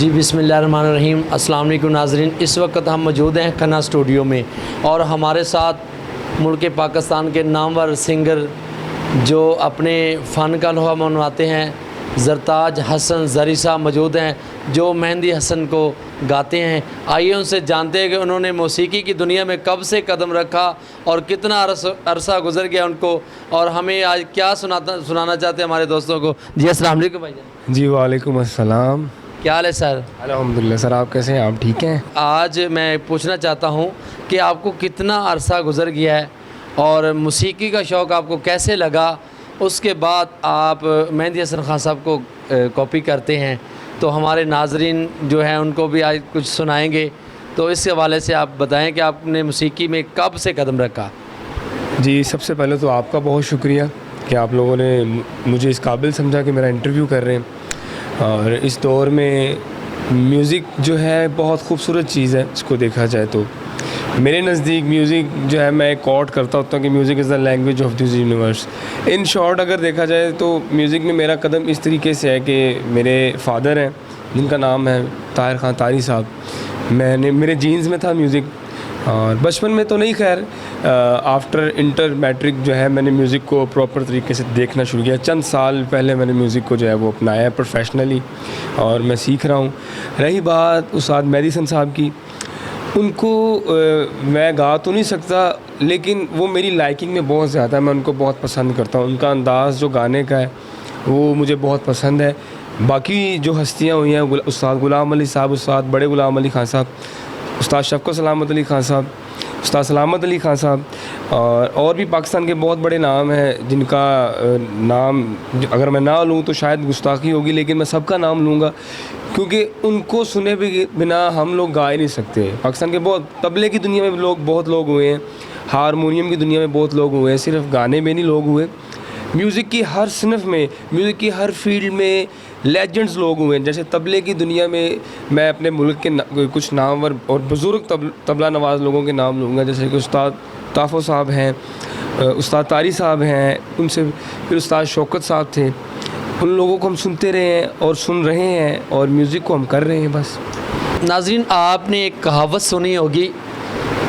जी बिस्मिल्लाहिर्रहमानिर्रहीम। अस्सलाम वालेकुम नाज़रीन। इस वक्त हम मौजूद हैं खन्ना स्टूडियो में और हमारे साथ मुल्क पाकिस्तान के नामवर सिंगर जो अपने फ़न का लोहा मनवाते हैं ज़रताज हसन ज़री साहब मौजूद हैं जो मेहंदी हसन को गाते हैं। आइए उनसे जानते हैं कि उन्होंने मौसीकी की दुनिया में कब से कदम रखा और कितना अरसा गुजर गया उनको, और हमें आज क्या सुनाना चाहते हैं हमारे दोस्तों को। जी अस्सलाम वालेकुम भाईजान। जी वालेकुम अस्सलाम। क्या हाल है सर? अल्हम्दुलिल्लाह सर, आप कैसे हैं? आप ठीक हैं? आज मैं पूछना चाहता हूँ कि आपको कितना अरसा गुजर गया है और मौसीकी का शौक़ आपको कैसे लगा। उसके बाद आप मेहंदी हसन खान साहब को कॉपी करते हैं तो हमारे नाज़रीन जो हैं उनको भी आज कुछ सुनाएंगे, तो इस हवाले से आप बताएं कि आपने मौसीकी में कब से कदम रखा। जी सबसे पहले तो आपका बहुत शुक्रिया कि आप लोगों ने मुझे इस काबिल समझा कि मेरा इंटरव्यू कर रहे हैं। और इस दौर में म्यूज़िक जो है बहुत खूबसूरत चीज़ है, इसको देखा जाए तो मेरे नज़दीक म्यूज़िक जो है, मैं कोट करता होता हूँ कि music is the language of this universe. In short अगर देखा जाए तो म्यूज़िक में मेरा कदम इस तरीके से है कि मेरे फादर हैं जिनका नाम है ताहिर ख़ान तारी साहब। मेरे जीन्स में था म्यूज़िक, और बचपन में तो नहीं, खैर आफ्टर इंटर मैट्रिक जो है मैंने म्यूज़िक को प्रॉपर तरीके से देखना शुरू किया। चंद साल पहले मैंने म्यूज़िक को जो है वो अपनाया है प्रोफेशनली और मैं सीख रहा हूँ। रही बात उस्ताद मेहंदी हसन साहब की, उनको मैं गा तो नहीं सकता लेकिन वो मेरी लाइकिंग में बहुत ज़्यादा है, मैं उनको बहुत पसंद करता हूँ। उनका अंदाज़ जो गाने का है वो मुझे बहुत पसंद है। बाकी जो हस्तियाँ हुई हैं उस्ताद ग़ुलाम अली साहब, उस्ताद बड़े ग़ुलाम अली ख़ान साहब, उस्ताद शफ़क़त सलामत अली ख़ान साहब, उस्ताद सलामत अली ख़ान साहब, और भी पाकिस्तान के बहुत बड़े नाम हैं जिनका नाम अगर मैं ना लूँ तो शायद गुस्ताखी होगी, लेकिन मैं सबका नाम लूँगा क्योंकि उनको सुने बिना हम लोग गा ही नहीं सकते। पाकिस्तान के बहुत तबले की दुनिया में बहुत लोग हुए हैं, हारमोनियम की दुनिया में बहुत लोग हुए हैं, सिर्फ गाने में नहीं लोग हुए। म्यूज़िक की हर सिनफ में, म्यूज़िक की हर फील्ड में लेजेंड्स लोग हुए हैं। जैसे तबले की दुनिया में मैं अपने मुल्क के कुछ नामवर और बुज़ुर्ग तबला नवाज़ लोगों के नाम लूँगा, जैसे कि उस्ताद ताफ़ो साहब हैं, उस्ताद तारी साहब हैं, उनसे फिर उस्ताद शौकत साहब थे। उन लोगों को हम सुनते रहे हैं और सुन रहे हैं और म्यूज़िक को हम कर रहे हैं बस। नाज़रीन, आपने एक कहावत सुनी होगी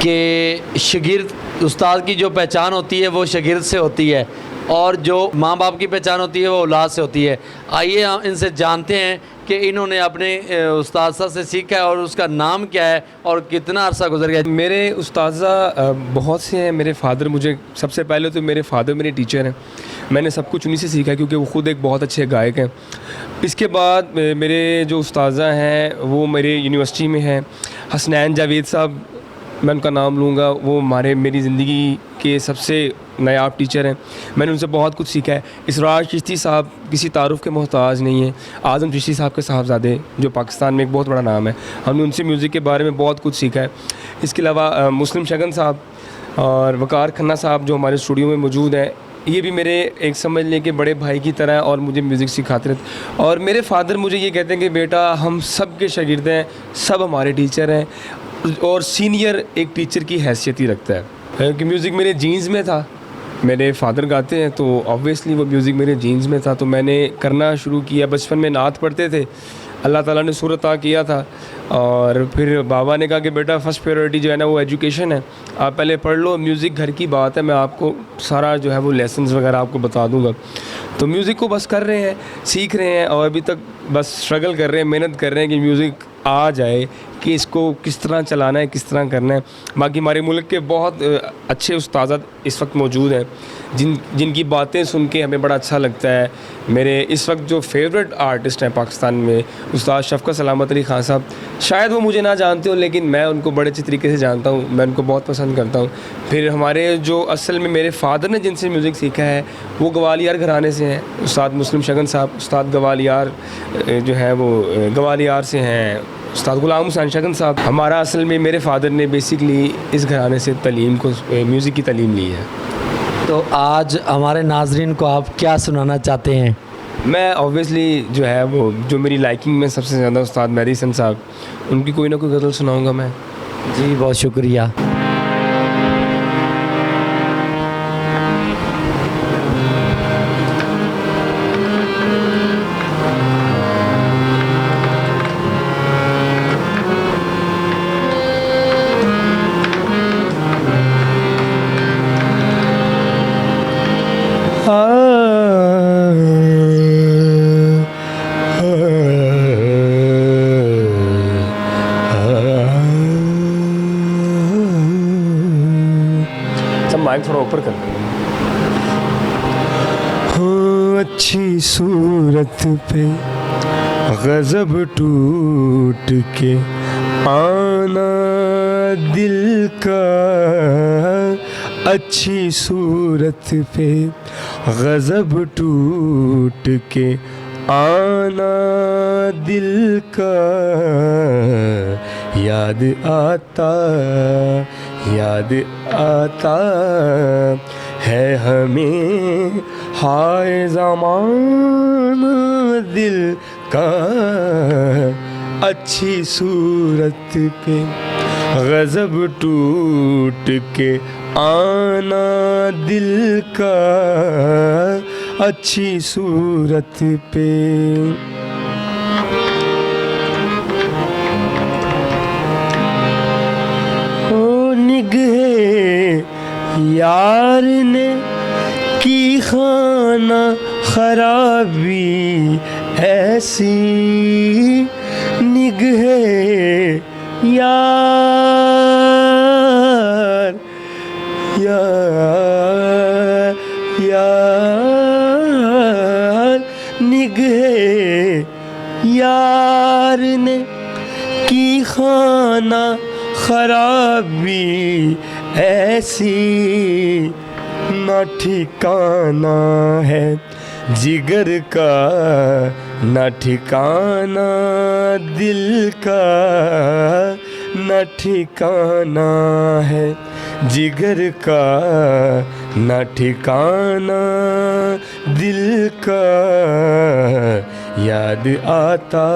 कि शागिर्द उस्ताद की जो पहचान होती है वो शागिर्द से होती है और जो माँ बाप की पहचान होती है वो औलाद से होती है। आइए हम इनसे जानते हैं कि इन्होंने अपने उस्ताद से सीखा है और उसका नाम क्या है और कितना अरसा गुजर गया। मेरे उस्ताज़ा बहुत से हैं। मेरे फ़ादर, मुझे सबसे पहले तो मेरे फ़ादर मेरे टीचर हैं, मैंने सब कुछ उन्हीं से सीखा है क्योंकि वो ख़ुद एक बहुत अच्छे गायक हैं। इसके बाद मेरे जो उस्ताज़ा हैं वो मेरे यूनिवर्सिटी में हैं। हसनैन जावेद साहब, मैं उनका नाम लूँगा, वो मेरी ज़िंदगी के सबसे नायाब टीचर हैं, मैंने उनसे बहुत कुछ सीखा है। इसरार चिश्ती साहब किसी तारुफ़ के मोहताज नहीं हैं। आज़म चिश्ती साहब के साहबज़ादे जो पाकिस्तान में एक बहुत बड़ा नाम है, हमने उनसे म्यूज़िक के बारे में बहुत कुछ सीखा है। इसके अलावा मुस्लिम शगन साहब और वक़ार खन्ना साहब जो हमारे स्टूडियो में मौजूद हैं, ये भी मेरे एक समझ लें कि बड़े भाई की तरह और मुझे म्यूज़िक सिखाते रहते। और मेरे फ़ादर मुझे ये कहते हैं कि बेटा हम सब के शागिर्द हैं, सब हमारे टीचर हैं, और सीनियर एक टीचर की हैसियत ही रखता है कि म्यूज़िक मेरे जीन्स में था। मेरे फादर गाते हैं तो ऑब्वियसली वो म्यूज़िक मेरे जीन्स में था, तो मैंने करना शुरू किया। बचपन में नात पढ़ते थे, अल्लाह ताला ने सूरत अता किया था, और फिर बाबा ने कहा कि बेटा फ़र्स्ट प्रायोरिटी जो है ना वो एजुकेशन है, आप पहले पढ़ लो, म्यूज़िक घर की बात है, मैं आपको सारा जो है वो लेसन्स वगैरह आपको बता दूँगा। तो म्यूज़िक को बस कर रहे हैं, सीख रहे हैं, और अभी तक बस स्ट्रगल कर रहे हैं, मेहनत कर रहे हैं कि म्यूज़िक आ जाए कि इसको किस तरह चलाना है, किस तरह करना है। बाकी हमारे मुल्क के बहुत अच्छे उस्ताद इस वक्त मौजूद हैं जिनकी बातें सुन के हमें बड़ा अच्छा लगता है। मेरे इस वक्त जो फेवरेट आर्टिस्ट हैं पाकिस्तान में, उस्ताद शफ़क़त सलामत अली ख़ान साहब, शायद वो मुझे ना जानते हो लेकिन मैं उनको बड़े अच्छे तरीके से जानता हूँ, मैं उनको बहुत पसंद करता हूँ। फिर हमारे जो असल में मेरे फ़ादर ने जिनसे म्यूज़िक सीखा है वो ग्वालियर घराने से हैं, उस्ताद मुस्लिम शगन साहब, उस्ताद ग्वालियर जो है वो ग्वालियर से हैं, उस्ताद ग़ुलाम हुसैन शगन साहब। हमारा असल में मेरे फ़ादर ने बेसिकली इस घराने से तालीम को, म्यूज़िक की तालीम ली है। तो आज हमारे नाज़रीन को आप क्या सुनाना चाहते हैं? मैं ऑब्वियसली जो है वो जो मेरी लाइकिंग में सबसे ज़्यादा उस्ताद मेहंदी हसन साहब, उनकी कोई ना कोई गज़ल सुनाऊँगा मैं। जी बहुत शुक्रिया। थोड़ा ऊपर कर दो। हो अच्छी सूरत पे गज़ब टूट के आना दिल का, अच्छी सूरत पे गज़ब टूट के आना दिल का, याद आता है हमें हाय ज़माना दिल का, अच्छी सूरत पे गज़ब टूट के आना दिल का, अच्छी सूरत पे। ओ निगहे यार ने की खाना खराबी ऐसी, निगहे यार निगहे यार ने की खाना खराबी ऐसी, ना ठिकाना है जिगर का, ना ठिकाना दिल का, ना ठिकाना है जिगर का, ना ठिकाना दिल का, याद आता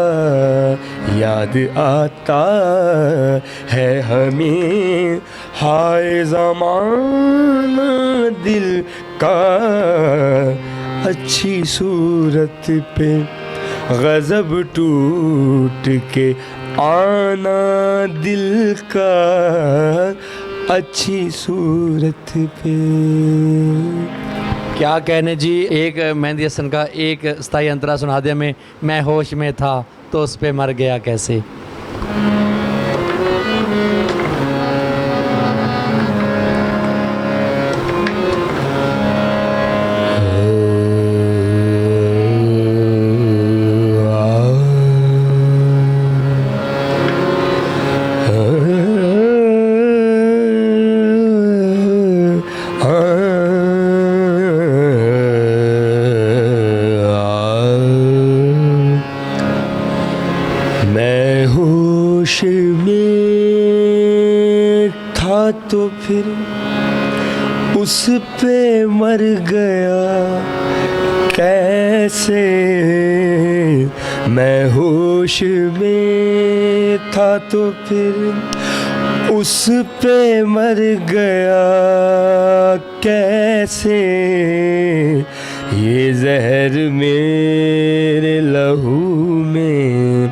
है हमें हाय ज़माना दिल का, अच्छी सूरत पे गज़ब टूट के आना दिल का, अच्छी सूरत पे। क्या कहने जी। एक मेहंदी हसन का एक स्थाई अंतरा सुना दिया मैं होश में था तो उस पे मर गया कैसे। मैं होश में था तो फिर उस पे मर गया कैसे, मैं होश में था तो फिर उस पे मर गया कैसे, ये जहर मेरे लहू में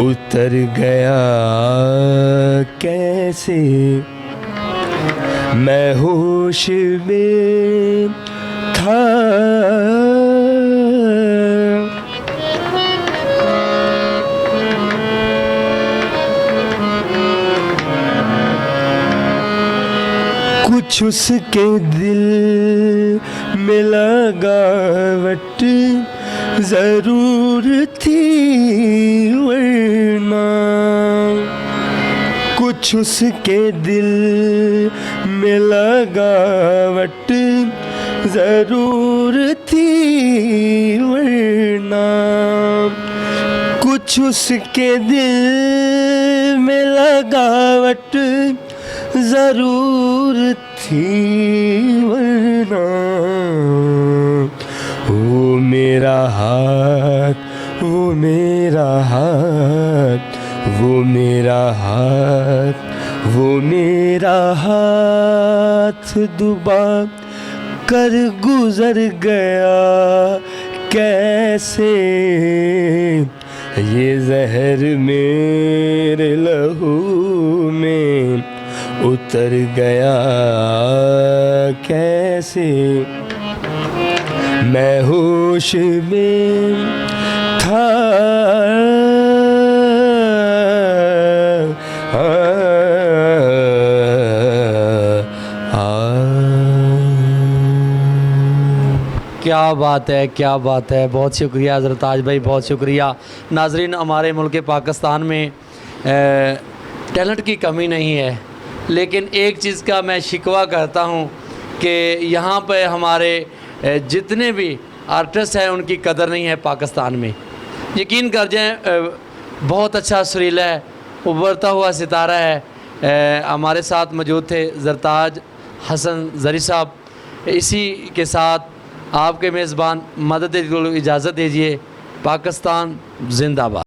उतर गया कैसे, मैं होश में था। कुछ उसके दिल में लगावट जरूर थी वरना, कुछ उसके दिल में लगावट जरूर थी वरना, कुछ उसके दिल में लगावट जरूर थी वरना, वो मेरा हाथ, वो मेरा हाथ, वो मेरा हाथ, वो मेरा हाथ दुबा कर गुजर गया कैसे, ये जहर मेरे लहू में उतर गया कैसे, मैं होश में था। आ, आ, आ, क्या बात है, क्या बात है। बहुत शुक्रिया हज़रत ताज भाई, बहुत शुक्रिया। नाजरीन, हमारे मुल्क पाकिस्तान में टैलेंट की कमी नहीं है, लेकिन एक चीज़ का मैं शिकवा करता हूँ कि यहाँ पे हमारे जितने भी आर्टिस्ट हैं उनकी कदर नहीं है पाकिस्तान में। यकीन कर जाएं, बहुत अच्छा सुरीला है, उभरता हुआ सितारा है। हमारे साथ मौजूद थे ज़रताज हसन ज़री साहब। इसी के साथ आपके मेज़बान मदद इजाज़त दीजिए। पाकिस्तान जिंदाबाद।